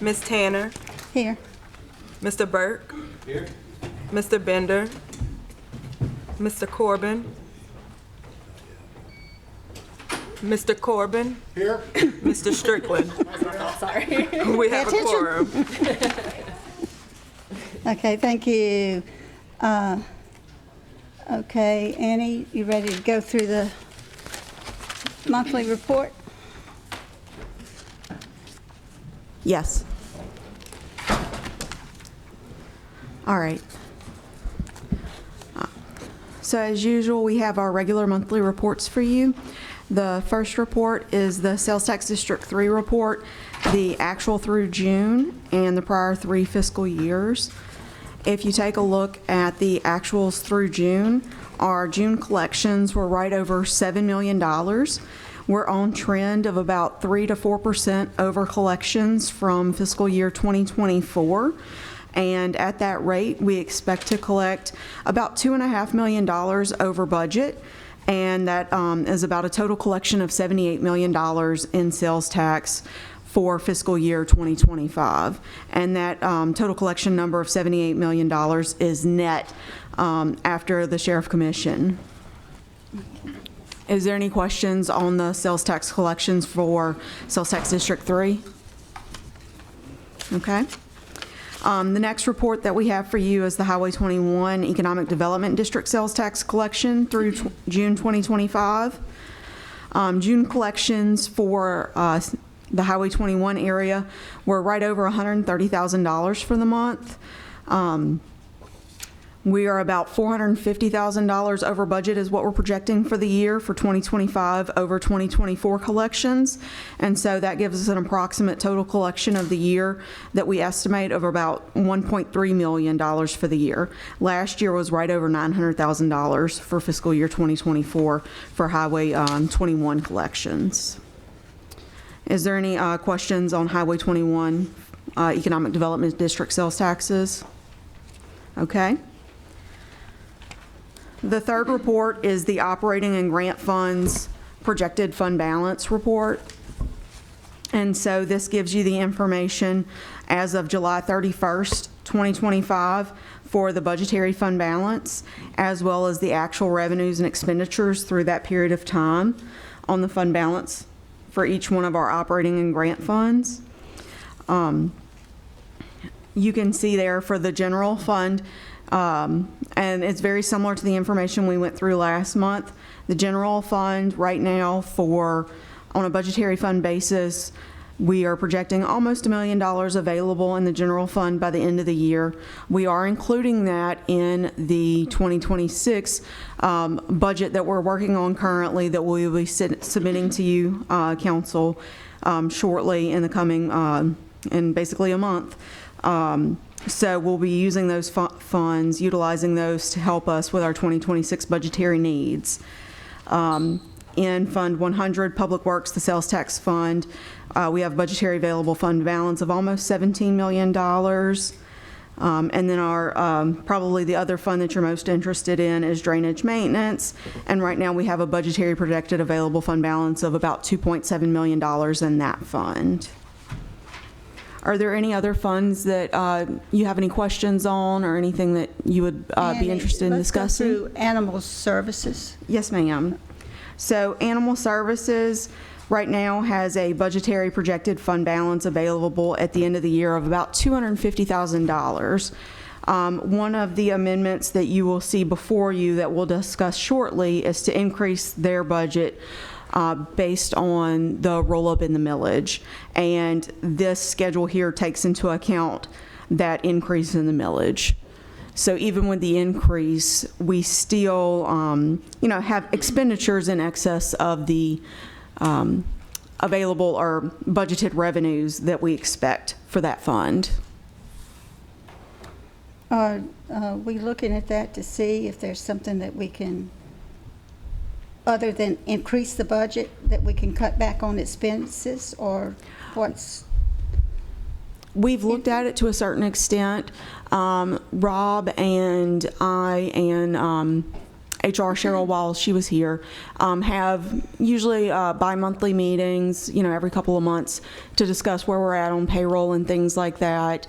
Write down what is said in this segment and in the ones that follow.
Ms. Tanner, Here. Mr. Burke, Here. Mr. Bender, Mr. Corbin, Mr. Corbin, Here. Mr. Strickland. Sorry. We have a attention. quorum. Okay, thank you. Okay, Annie, you ready to go through the monthly report? Yes. All right. So as usual, we have our regular monthly reports for you. The first report is the Sales Tax District 3 report, the actual through June and the prior 3 fiscal years. If you take a look at the actuals through June, our June collections were right over $7 million. We're on trend of about 3 to 4% over collections from fiscal year 2024. And at that rate, we expect to collect about $2.5 million over budget. And that is about a total collection of $78 million in sales tax for fiscal year 2025. And that total collection number of $78 million is net after the sheriff commission. Is there any questions on the sales tax collections for Sales Tax District 3? Okay. The next report that we have for you is the Highway 21 Economic Development District sales tax collection through June 2025. June collections for the Highway 21 area were right over $130,000 for the month. We are about $450,000 over budget is what we're projecting for the year for 2025 over 2024 collections. And so that gives us an approximate total collection of the year that we estimate of about $1.3 million for the year. Last year was right over $900,000 for fiscal year 2024 for Highway 21 collections. Is there any questions on Highway 21 Economic Development District sales taxes? Okay. The third report is the operating and grant funds projected fund balance report. And so this gives you the information as of July 31st, 2025 for the budgetary fund balance, as well as the actual revenues and expenditures through that period of time on the fund balance for each one of our operating and grant funds. You can see there for the general fund, and it's very similar to the information we went through last month. The general fund right now on a budgetary fund basis, we are projecting almost $1 million available in the general fund by the end of the year. We are including that in the 2026 budget that we're working on currently that we will be submitting to you, Council, shortly in the coming, in basically a month. So we'll be using those funds, utilizing those to help us with our 2026 budgetary needs. In Fund 100, Public Works, the Sales Tax Fund, we have budgetary available fund balance of almost $17 million. And then our, probably the other fund that you're most interested in is Drainage Maintenance. And right now we have a budgetary projected available fund balance of about $2.7 million in that fund. Are there any other funds that you have any questions on or anything that you would be interested in discussing? Let's go through Animal Services. Yes, ma'am. So Animal Services right now has a budgetary projected fund balance available at the end of the year of about $250,000. One of the amendments that you will see before you that we'll discuss shortly is to increase their budget based on the roll-up in the millage. And this schedule here takes into account that increase in the millage. So even with the increase, we still, have expenditures in excess of the available or budgeted revenues that we expect for that fund. Are we looking at that to see if there's something that we can, other than increase the budget, that we can cut back on expenses, or what's? We've looked at it to a certain extent. Rob and I and HR Cheryl while she was here, have usually bi-monthly meetings, every couple of months to discuss where we're at on payroll and things like that.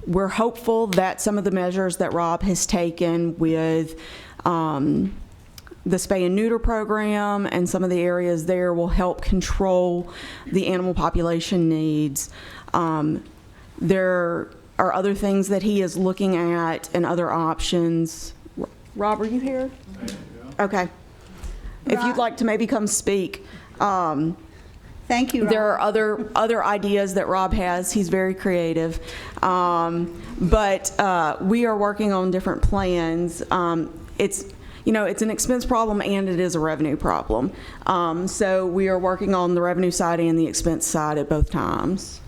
We're hopeful that some of the measures that Rob has taken with the spay and neuter program and some of the areas there will help control the animal population needs. There are other things that he is looking at and other options. Rob, are you here? Okay. If you'd like to maybe come speak. Thank you, Rob. There are other ideas that Rob has. He's very creative. But we are working on different plans. It's an expense problem and it is a revenue problem. So we are working on the revenue side and the expense side at both times.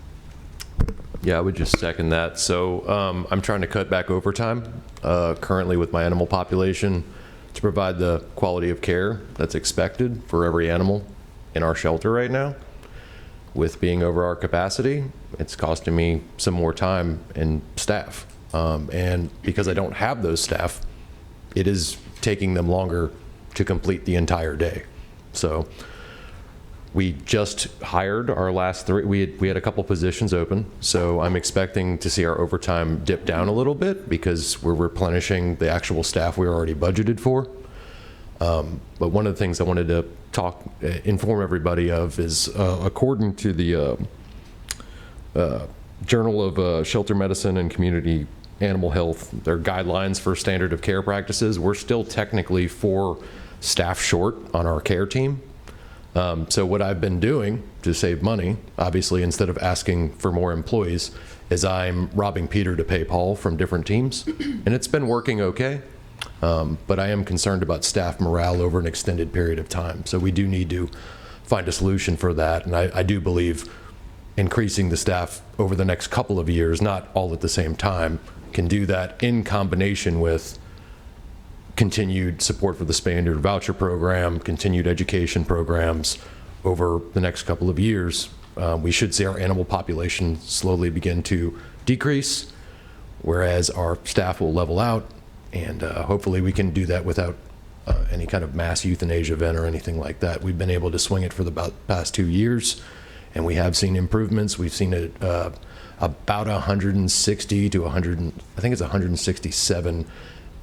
Yeah, I would just second that. So I'm trying to cut back overtime currently with my animal population to provide the quality of care that's expected for every animal in our shelter right now. With being over our capacity, it's costing me some more time and staff. And because I don't have those staff, it is taking them longer to complete the entire day. So we just hired our last 3. We had a couple positions open, so I'm expecting to see our overtime dip down a little bit because we're replenishing the actual staff we were already budgeted for. But one of the things I wanted to inform everybody of is according to the Journal of Shelter Medicine and Community Animal Health, their guidelines for standard of care practices, we're still technically 4 staff short on our care team. So what I've been doing to save money, obviously, instead of asking for more employees, is I'm robbing Peter to pay Paul from different teams. And it's been working okay. But I am concerned about staff morale over an extended period of time. So we do need to find a solution for that. And I do believe increasing the staff over the next couple of years, not all at the same time, can do that in combination with continued support for the spay and neuter voucher program, continued education programs over the next couple of years. We should see our animal population slowly begin to decrease, whereas our staff will level out. And hopefully we can do that without any kind of mass euthanasia event or anything like that. We've been able to swing it for the past 2 years, and we have seen improvements. We've seen it about 160 to 100, I think it's 167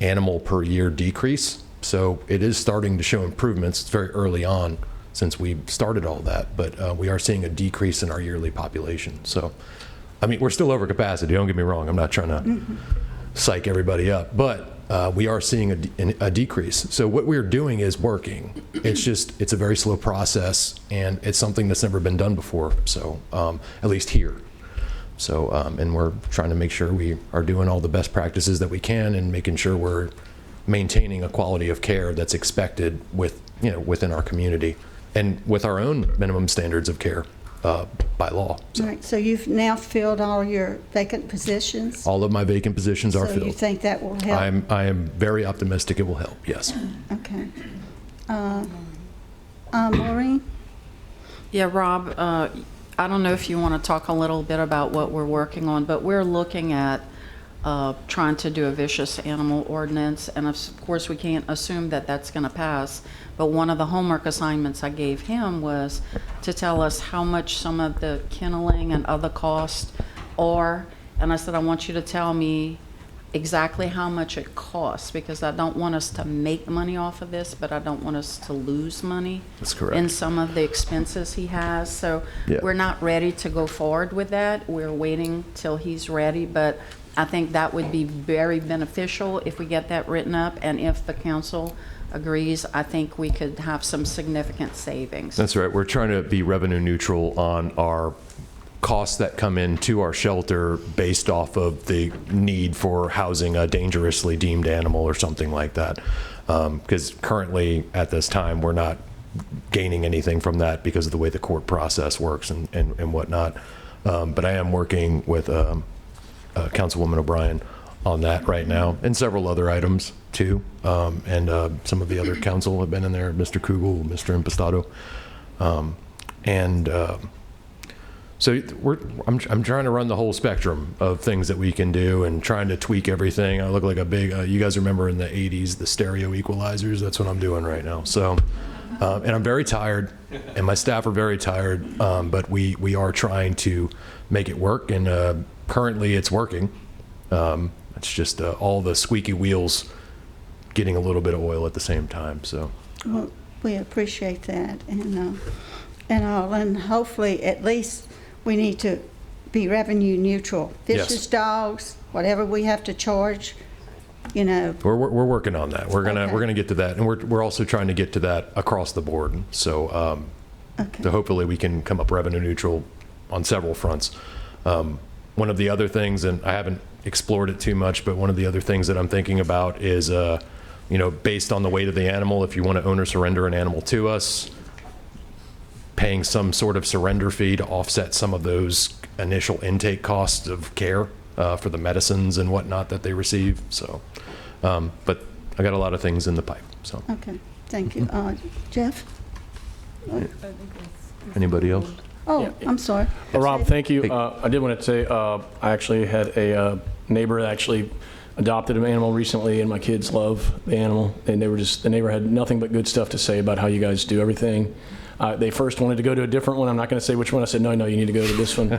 animal per year decrease. So it is starting to show improvements. It's very early on since we started all that, but we are seeing a decrease in our yearly population. So, I mean, we're still over capacity, don't get me wrong. I'm not trying to psych everybody up, but we are seeing a decrease. So what we're doing is working. It's a very slow process, and it's something that's never been done before. So at least here. So and we're trying to make sure we are doing all the best practices that we can, and making sure we're maintaining a quality of care that's expected within our community, and with our own minimum standards of care by law. So. All right, so you've now filled all your vacant positions? All of my vacant positions are filled. So you think that will help? I am very optimistic it will help, yes. Okay. Maureen? Yeah, Rob, I don't know if you want to talk a little bit about what we're working on, but we're looking at trying to do a vicious animal ordinance, and of course we can't assume that that's going to pass, but one of the homework assignments I gave him was to tell us how much some of the kenneling and other costs are, and I said, I want you to tell me exactly how much it costs, because I don't want us to make money off of this, but I don't want us to lose money. That's correct. In some of the expenses he has. So Yeah. We're not ready to go forward with that. We're waiting till he's ready, but I think that would be very beneficial if we get that written up, and if the council agrees, I think we could have some significant savings. That's right. We're trying to be revenue neutral on our costs that come into our shelter based off of the need for housing a dangerously deemed animal or something like that. Because currently at this time, we're not gaining anything from that because of the way the court process works and whatnot. But I am working with Councilwoman O'Brien on that right now, and several other items too. And some of the other council have been in there, Mr. Kugel, Mr. Impostado. So I'm trying to run the whole spectrum of things that we can do and trying to tweak everything. I look like a big, you guys remember in the 80s, the stereo equalizers? That's what I'm doing right now. So, and I'm very tired, and my staff are very tired, but we are trying to make it work, and currently it's working. It's just all the squeaky wheels getting a little bit of oil at the same time. So, Well, we appreciate that, and hopefully, at least, we need to be revenue neutral. Yes. Vicious dogs, whatever we have to charge, you know. we're working on that. We're Okay. gonna get to that, and we're also trying to get to that across the board. So, Okay. so hopefully we can come up revenue neutral on several fronts. One of the other things, and I haven't explored it too much, but one of the other things that I'm thinking about is, based on the weight of the animal, if you want to own or surrender an animal to us, paying some sort of surrender fee to offset some of those initial intake costs of care for the medicines and whatnot that they receive. So, but I got a lot of things in the pipe. So, Okay, thank you. Jeff? anybody else? Oh, I'm sorry. Rob, thank you. Hey. I did want to say, I actually had a neighbor that actually adopted an animal recently, and my kids love the animal. And the neighbor had nothing but good stuff to say about how you guys do everything. They first wanted to go to a different one. I'm not going to say which one. I said, no, you need to go to this one.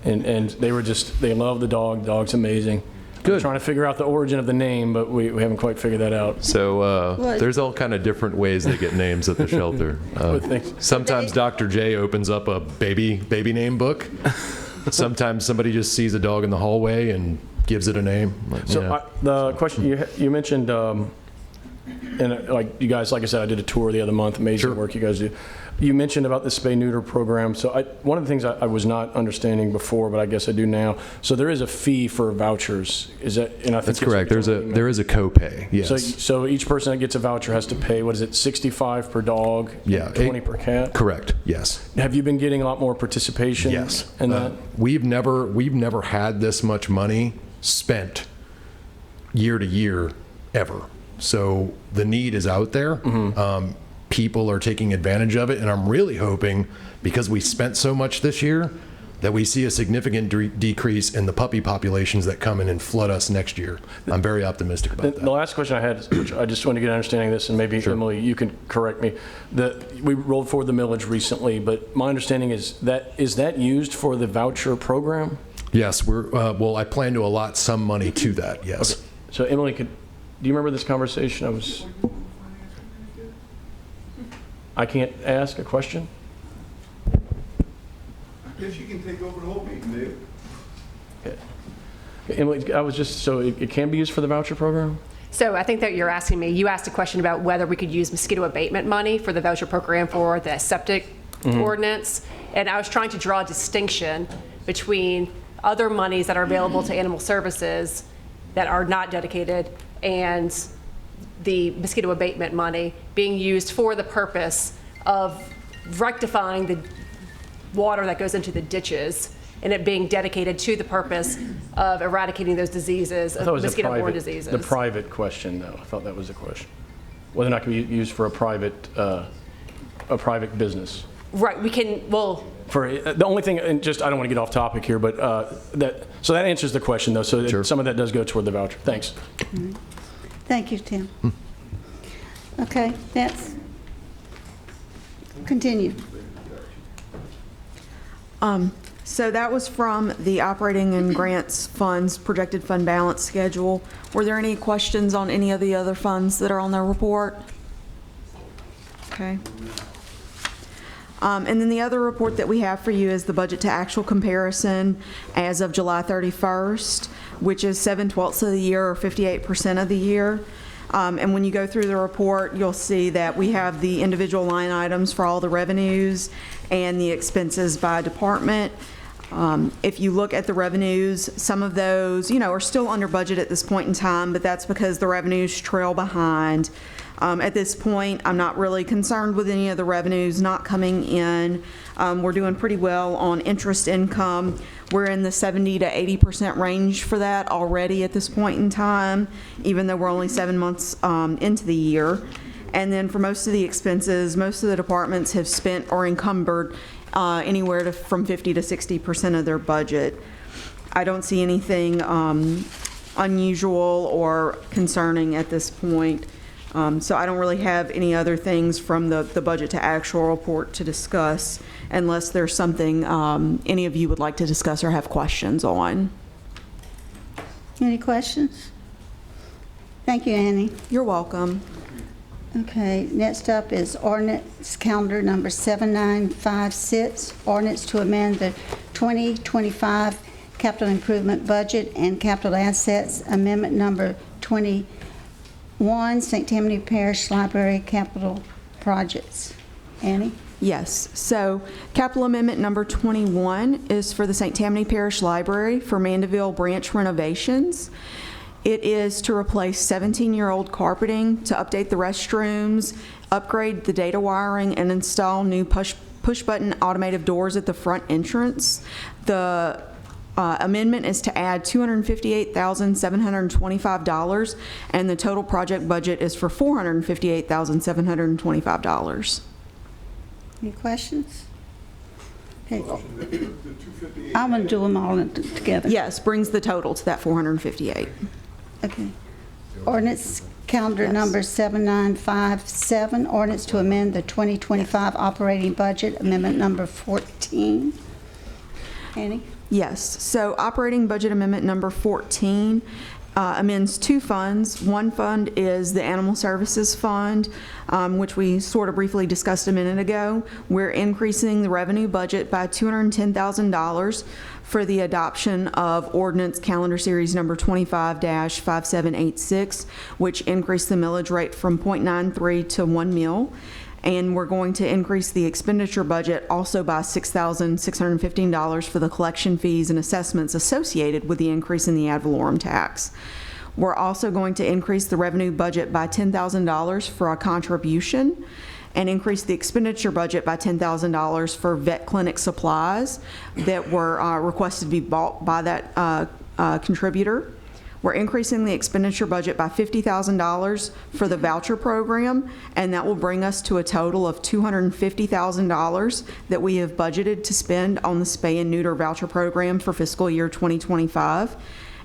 and they love the dog. The dog's amazing. Good. I'm trying to figure out the origin of the name, but we haven't quite figured that out. So What? there's all kind of different ways they get names at the shelter. Thanks. Sometimes Dr. J opens up a baby name book. Sometimes somebody just sees a dog in the hallway and gives it a name. So the question you mentioned, and like you guys, like I said, I did a tour the other month. Amazing Sure. work you guys do. You mentioned about the spay-neuter program. So one of the things I was not understanding before, but I guess I do now. So there is a fee for vouchers. Is that? And I think That's correct. There is a copay. Yes. So each person that gets a voucher has to pay, what is it, $65 per dog? Yeah, 20 per cat? Correct. Yes. Have you been getting a lot more participation? Yes. In that? We've never had this much money spent year to year ever. So the need is out there. People are taking advantage of it, and I'm really hoping, because we spent so much this year, that we see a significant decrease in the puppy populations that come in and flood us next year. I'm very optimistic about The that. last question I had, which I just want to get an understanding of this, and maybe Emily, you can correct me. We rolled forward the millage recently, but my understanding is that used for the voucher program? Yes, well, I plan to allot some money to that, yes. So Emily, do you remember this conversation? I can't ask a question? I guess you can take over the whole meeting, Dave. Emily, I was just, so it can be used for the voucher program? So I think that you asked a question about whether we could use mosquito abatement money for the voucher program for the septic ordinance. And I was trying to draw a distinction between other monies that are available to animal services that are not dedicated and the mosquito abatement money being used for the purpose of rectifying the water that goes into the ditches and it being dedicated to the purpose of eradicating those diseases, I thought it was mosquito-borne diseases. the private question, though. I thought that was the question. Whether or not it can be used for a private business. Right, we can, well, For the only thing, and just I don't want to get off topic here, but so that answers the question, though. So Sure. some of that does go toward the voucher. Thanks. Thank you, Tim. Okay, continue. So that was from the operating and grants funds projected fund balance schedule. Were there any questions on any of the other funds that are on their report? Okay. And then the other report that we have for you is the budget to actual comparison as of July 31st, which is 7/12 of the year or 58% of the year. And when you go through the report, you'll see that we have the individual line items for all the revenues and the expenses by department. If you look at the revenues, some of those, are still under budget at this point in time, but that's because the revenues trail behind. At this point, I'm not really concerned with any of the revenues not coming in. We're doing pretty well on interest income. We're in the 70 to 80% range for that already at this point in time, even though we're only 7 months into the year. And then for most of the expenses, most of the departments have spent or encumbered anywhere from 50 to 60% of their budget. I don't see anything unusual or concerning at this point. So I don't really have any other things from the budget to actual report to discuss unless there's something any of you would like to discuss or have questions on. Any questions? Thank you, Annie. You're welcome. Okay, next up is ordinance calendar number 7956, ordinance to amend the 2025 capital improvement budget and capital assets, amendment number 21, St. Tammany Parish Library capital projects. Annie? Yes, so capital amendment number 21 is for the St. Tammany Parish Library for Mandeville branch renovations. It is to replace 17-year-old carpeting, to update the restrooms, upgrade the data wiring, and install new push-button automated doors at the front entrance. The amendment is to add $258,725, and the total project budget is for $458,725. Any questions? Okay, The 258. I'm going to do them all together. Yes, brings the total to that 458. Okay. Ordinance calendar Yes. number 7957, ordinance to amend the 2025 operating budget, amendment number 14. Annie? Yes, so operating budget amendment number 14 amends two funds. One fund is the Animal Services Fund, which we sort of briefly discussed a minute ago. We're increasing the revenue budget by $210,000 for the adoption of ordinance calendar series number 25-5786, which increased the millage rate from 0.93 to 1 mil. And we're going to increase the expenditure budget also by $6,615 for the collection fees and assessments associated with the increase in the ad valorem tax. We're also going to increase the revenue budget by $10,000 for a contribution and increase the expenditure budget by $10,000 for vet clinic supplies that were requested to be bought by that contributor. We're increasing the expenditure budget by $50,000 for the voucher program, and that will bring us to a total of $250,000 that we have budgeted to spend on the spay and neuter voucher program for fiscal year 2025.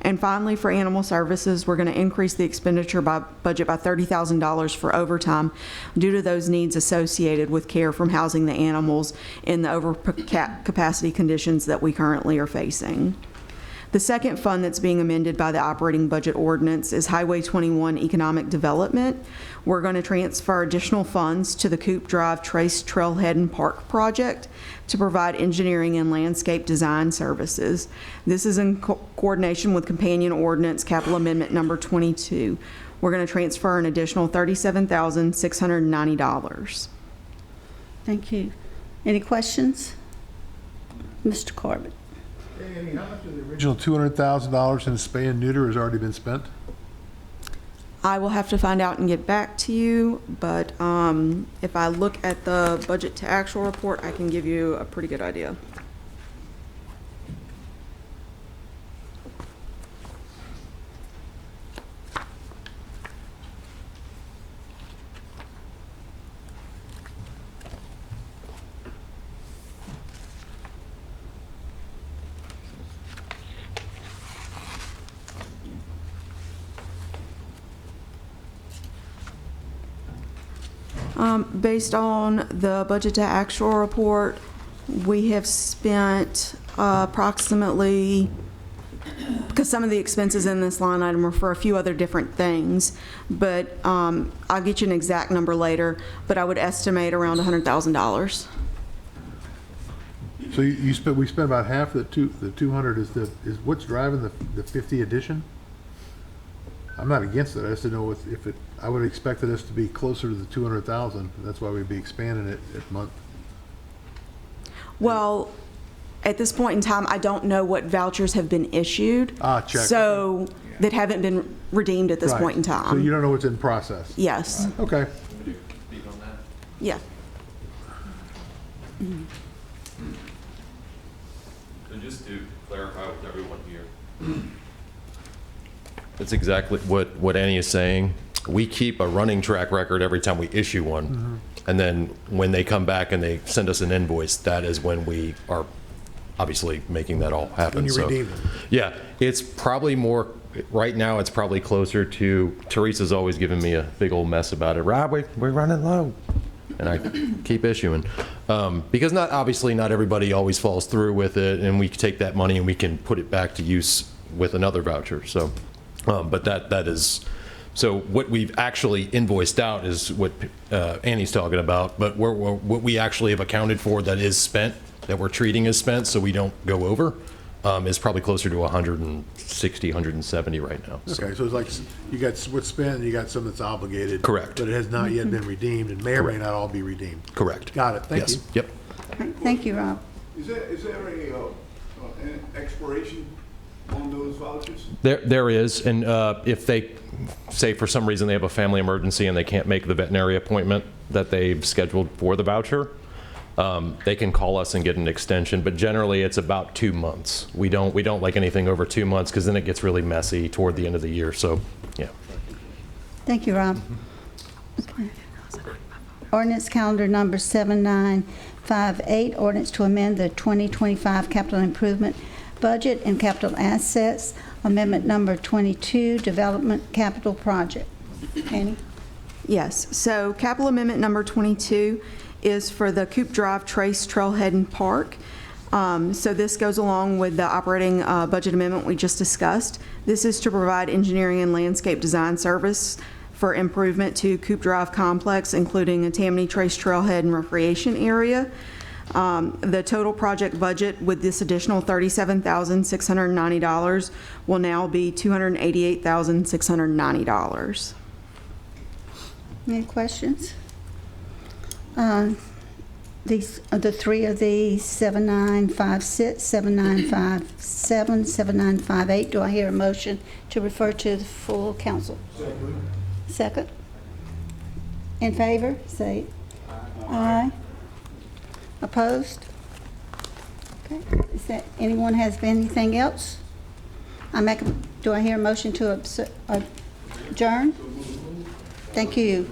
And finally, for animal services, we're going to increase the expenditure budget by $30,000 for overtime due to those needs associated with care from housing the animals in the overcapacity conditions that we currently are facing. The second fund that's being amended by the operating budget ordinance is Highway 21 Economic Development. We're going to transfer additional funds to the Coop Drive Trace Trailhead and Park project to provide engineering and landscape design services. This is in coordination with companion ordinance capital amendment number 22. We're going to transfer an additional $37,690. Thank you. Any questions? Mr. Corbett? Hey, Annie, how much of the original $200,000 in spay and neuter has already been spent? I will have to find out and get back to you, but if I look at the budget to actual report, I can give you a pretty good idea. Based on the budget to actual report, we have spent approximately, because some of the expenses in this line item are for a few other different things, but I'll get you an exact number later, but I would estimate around $100,000. So we spent about half the 200 is what's driving the 50 addition? I'm not against it. I just didn't know if it, I would have expected us to be closer to the 200,000. That's why we'd be expanding it at month. Well, at this point in time, I don't know what vouchers have been issued. Check. So that haven't been redeemed at this Right. point in time. So you don't know what's in process? Yes. Okay. Yeah. So just to clarify with everyone here, that's exactly what Annie is saying. we keep a running track record every time we issue one. And then when they come back and they send us an invoice, that is when we are obviously making that all happen. When you So, redeem them. yeah, it's probably more, right now, it's probably closer to, Teresa's always giving me a big old mess about it. Rob, we're running low. And I keep issuing. Because obviously not everybody always falls through with it, and we take that money and we can put it back to use with another voucher. So, but that is, so what we've actually invoiced out is what Annie's talking about, but what we actually have accounted for that is spent, that we're treating as spent so we don't go over, is probably closer to 160, 170 right now. So. Okay, so it's like you got what's spent and you got some that's obligated. Correct. But it has not yet been redeemed and may or may not all be redeemed. Correct. Got it, thank Yes. you. Yep. All right, thank you, Rob. Is there an expiration on those vouchers? There is, and if they, say for some reason they have a family emergency and they can't make the veterinary appointment that they've scheduled for the voucher, they can call us and get an extension, but generally it's about 2 months. We don't like anything over 2 months because then it gets really messy toward the end of the year, so, yeah. Thank you, Rob. Okay. Ordinance calendar number 7958, ordinance to amend the 2025 capital improvement budget and capital assets. Amendment number 22, development capital project. Annie? Yes, so capital amendment number 22 is for the Coop Drive Trace Trailhead and Park. So this goes along with the operating budget amendment we just discussed. This is to provide engineering and landscape design service for improvement to Coop Drive complex, including a Tammany Trace Trailhead and recreation area. The total project budget with this additional $37,690 will now be $288,690. Any questions? The three of these, 7956, 7957, 7958. Do I hear a motion to refer to the full council? Second. In favor, say aye. Opposed? Okay. Is that, anyone has anything else? Do I hear a motion to adjourn? Thank you.